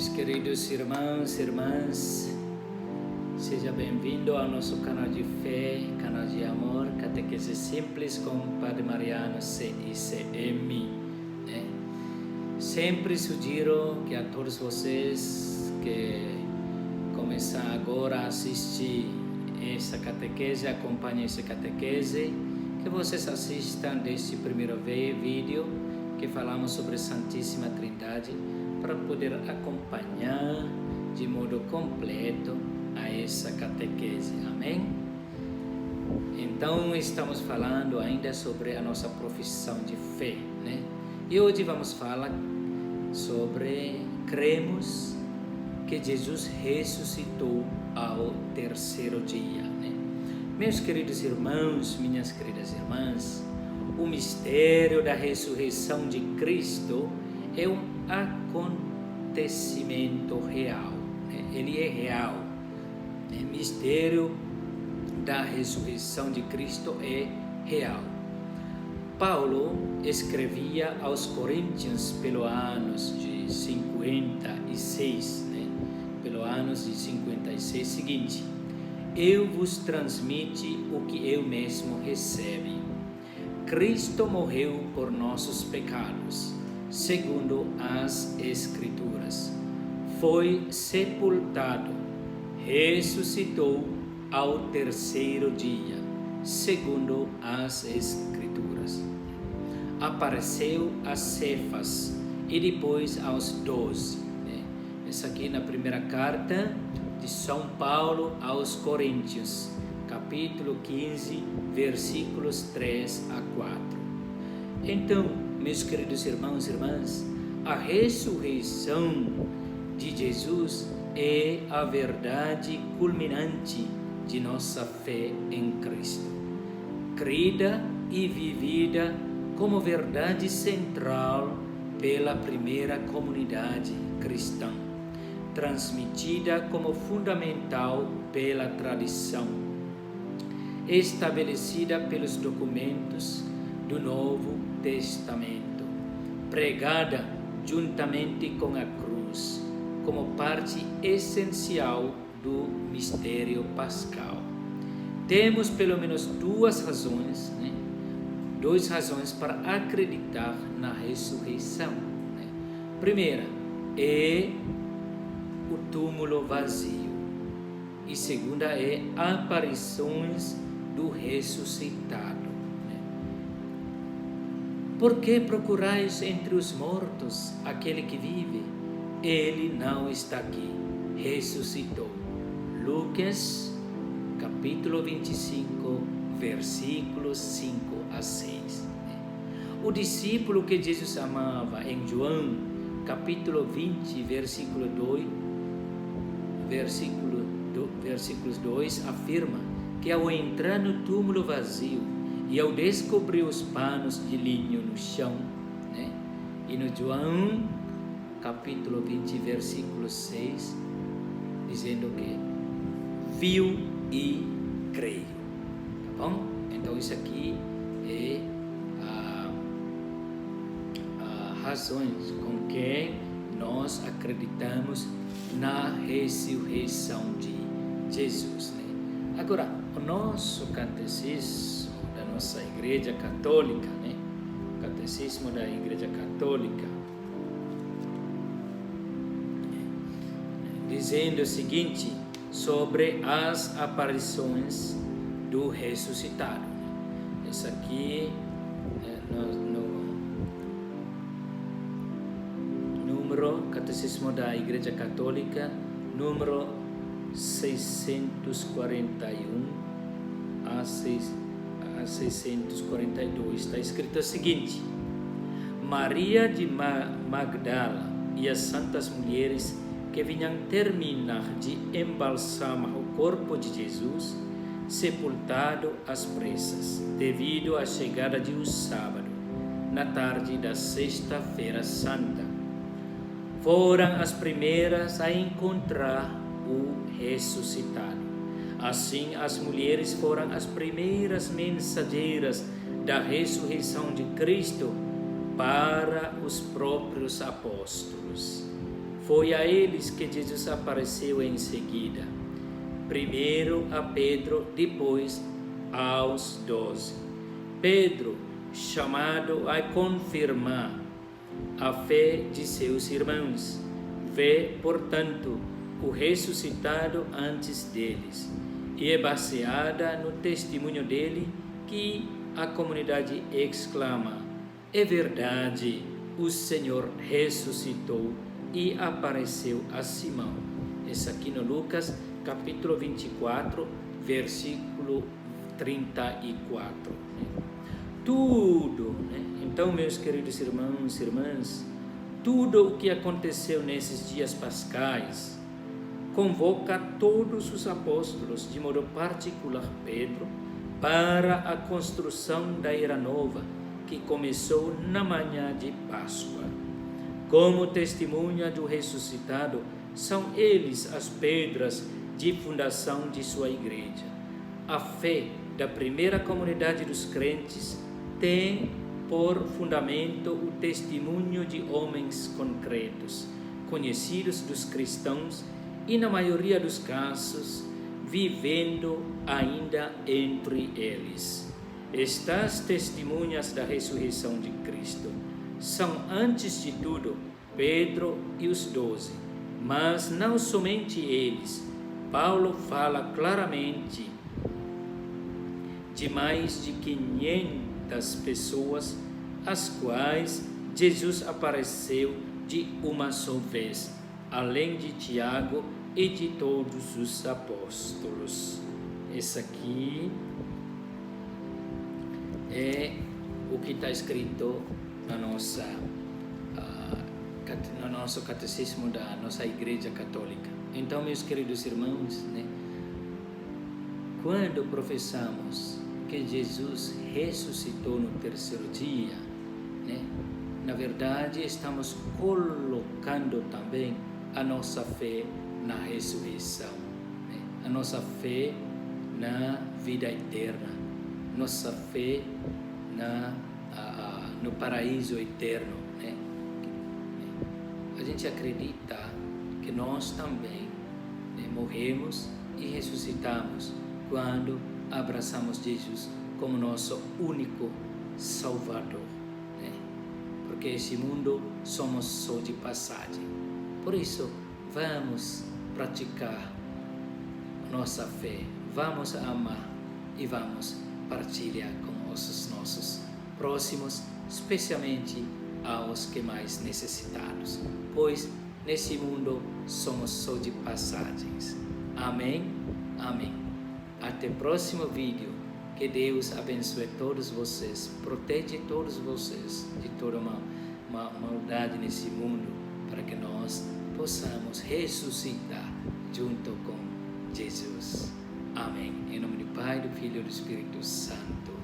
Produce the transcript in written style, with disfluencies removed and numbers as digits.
Meus queridos irmãos e irmãs, seja bem-vindo ao nosso canal de fé, canal de amor, Catequese Simples com Padre Mariano CICM. Sempre sugiro que a todos vocês que começam agora a assistir essa catequese, acompanhem essa catequese, que vocês assistam desse primeiro vídeo que falamos sobre a Santíssima Trindade, para poder acompanhar de modo completo a essa catequese. Amém? Então, estamos falando ainda sobre a nossa profissão de fé, né? E hoje vamos falar sobre cremos que Jesus ressuscitou ao terceiro dia, né? Meus queridos irmãos, minhas queridas irmãs, o mistério da ressurreição de Cristo é um acontecimento real, né? Ele é real. O mistério da ressurreição de Cristo é real. Paulo escrevia aos Coríntios pelo anos de 56, né? Pelo anos de 56, seguinte: eu vos transmito o que eu mesmo recebi. Cristo morreu por nossos pecados, segundo as Escrituras. Foi sepultado, ressuscitou ao terceiro dia, segundo as Escrituras. Apareceu a Cefas e depois aos 12. Essa aqui na primeira carta de São Paulo aos Coríntios, capítulo 15, versículos 3 a 4. Então, meus queridos irmãos e irmãs, a ressurreição de Jesus é a verdade culminante de nossa fé em Cristo, crida e vivida como verdade central pela primeira comunidade cristã, transmitida como fundamental pela tradição, estabelecida pelos documentos do Novo Testamento, pregada juntamente com a cruz, como parte essencial do mistério pascal. Temos pelo menos duas razões para acreditar na ressurreição. Primeira é o túmulo vazio, e segunda é aparições do ressuscitado. Por que procurais entre os mortos aquele que vive? Ele não está aqui, ressuscitou. Lucas, capítulo 25, versículos 5 a 6. O discípulo que Jesus amava em João, capítulo 20, versículos 2, afirma que ao entrar no túmulo vazio e ao descobrir os panos de linho no chão, né? E no João, capítulo 20, versículo 6, dizendo que viu e creio. Tá bom? Então isso aqui é a razões com que nós acreditamos na ressurreição de Jesus, né? Agora, o nosso catecismo da nossa Igreja Católica, né? O catecismo da Igreja Católica, dizendo o seguinte sobre as aparições do ressuscitado. Essa aqui no número Catecismo da Igreja Católica, número 641 a 642, está escrito o seguinte: Maria de Magdala e as santas mulheres que vinham terminar de embalsamar o corpo de Jesus, sepultado às pressas, devido à chegada de um sábado, na tarde da Sexta-feira Santa, foram as primeiras a encontrar o ressuscitado. Assim, as mulheres foram as primeiras mensageiras da ressurreição de Cristo para os próprios apóstolos. Foi a eles que Jesus apareceu em seguida. Primeiro a Pedro, depois aos 12. Pedro, chamado a confirmar a fé de seus irmãos, vê, portanto, o ressuscitado antes deles, e é baseada no testemunho dele que a comunidade exclama: é verdade, o Senhor ressuscitou e apareceu a Simão. Isso aqui no Lucas, capítulo 24, versículo 34. Tudo, Então, meus queridos irmãos e irmãs, tudo o que aconteceu nesses dias pascais convoca todos os apóstolos, de modo particular Pedro, para a construção da Era Nova, que começou na manhã de Páscoa. Como testemunha do ressuscitado, são eles as pedras de fundação de sua igreja. A fé da primeira comunidade dos crentes tem por fundamento o testemunho de homens concretos, conhecidos dos cristãos e, na maioria dos casos, vivendo ainda entre eles. Estas testemunhas da ressurreição de Cristo são, antes de tudo, Pedro e os 12, mas não somente eles. Paulo fala claramente de mais de 500 pessoas, às quais Jesus apareceu de uma só vez, além de Tiago e de todos os apóstolos. Esse aqui é o que está escrito no nosso catecismo da nossa Igreja Católica. Então, meus queridos irmãos, quando professamos que Jesus ressuscitou no terceiro dia, na verdade estamos colocando também a nossa fé na ressurreição, a nossa fé na vida eterna, nossa fé no paraíso eterno. A gente acredita que nós também morremos e ressuscitamos quando abraçamos Jesus como nosso único Salvador, porque esse mundo somos só de passagem. Por isso, vamos praticar nossa fé, vamos amar e vamos partilhar com os nossos próximos, especialmente aos que mais necessitados, pois nesse mundo somos só de passagens. Amém? Amém. Até o próximo vídeo. Que Deus abençoe todos vocês, protege todos vocês de toda uma maldade nesse mundo, para que nós possamos ressuscitar junto com Jesus. Amém. Em nome do Pai, do Filho e do Espírito Santo.